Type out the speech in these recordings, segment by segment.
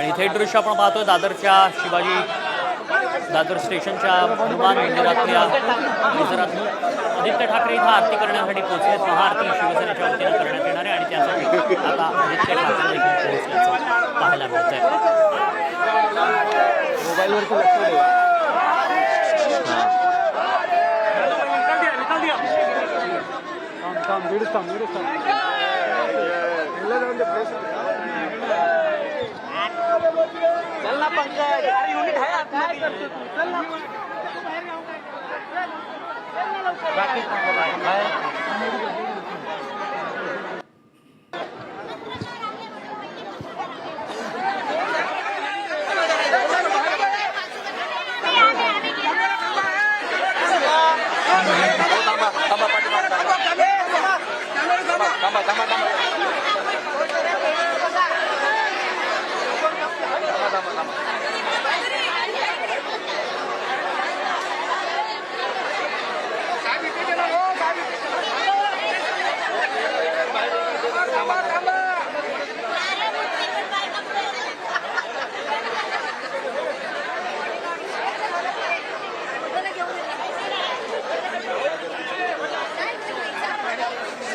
आणि इथे दृश्य आपण पाहतोय दादरच्या दादर स्टेशनच्या हनुमान मंदिरातल्या परिसरातून आदित्य ठाकरे इथं आरती करण्यासाठी पोहोचलेत. महाआरती शिवसेनेच्या वतीनं करण्यात येणार आहे आणि त्यासाठी आता आदित्य ठाकरे देखील पोहोचल्याचं पाहायला मिळतंय. मोबाईलवरती लक्ष ठेवा. चल ना पंकज, युनिट आहे काय करतो तू? चल ना बाकी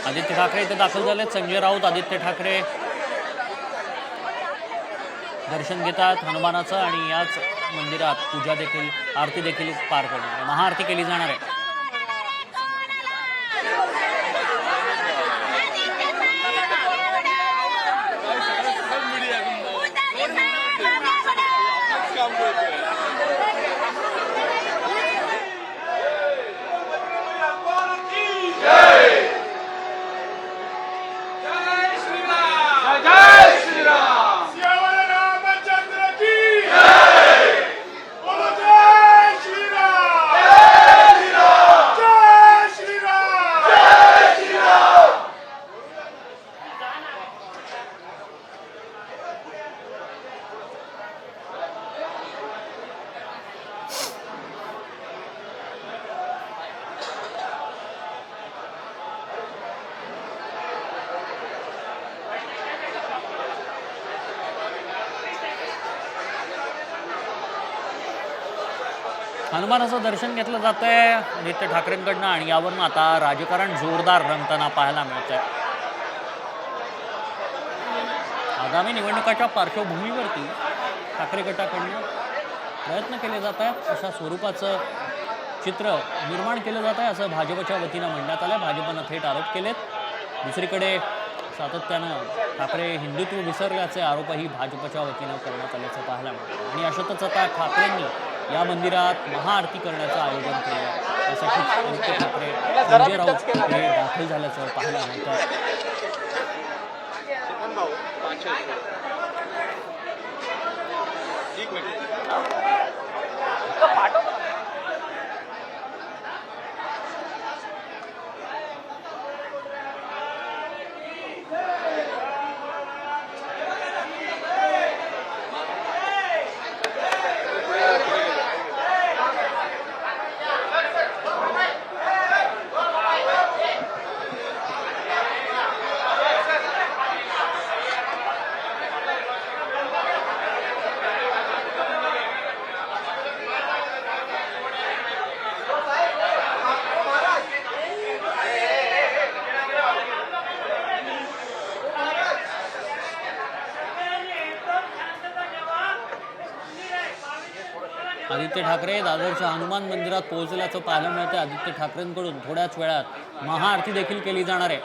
आदित्य ठाकरे इथे दाखल झालेत. संजय राऊत आदित्य ठाकरे दर्शन घेतात हनुमानाचं आणि याच मंदिरात पूजा देखील आरती देखील पार पडणार आहे. महाआरती केली जाणार आहे. हनुमानाचं दर्शन घेतलं जात आहे आदित्य ठाकरेंकडनं आणि यावरून आता राजकारण जोरदार रंगताना पाहायला मिळत आहे. आगामी निवडणुकाच्या पार्श्वभूमीवरती ठाकरे गटाकडनं प्रयत्न केले जात आहेत. अशा स्वरूपाचं चित्र निर्माण केलं जात आहे असं भाजपच्या वतीनं म्हणण्यात आलं. भाजपनं थेट आरोप केलेत. दुसरीकडे सातत्यानं ठाकरे हिंदुत्व विसरल्याचे आरोपही भाजपच्या वतीनं करण्यात आल्याचं पाहायला मिळतं आणि अशातच आता ठाकरेंनी या मंदिरात महाआरती करण्याचं आयोजन केलं. त्यासाठी आदित्य ठाकरे संजय राऊत हे दाखल झाल्याचं पाहायला मिळतं. आदित्य ठाकरे दादरच्या हनुमान मंदिरात पोहोचल्याचं पाहायला मिळतं. आदित्य ठाकरेंकडून थोड्याच वेळात महाआरती देखील केली जाणार आहे.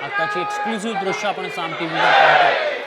आताची एक्सक्लुसिव्ह दृश्य आपण साम टीव्हीवर पाहतो.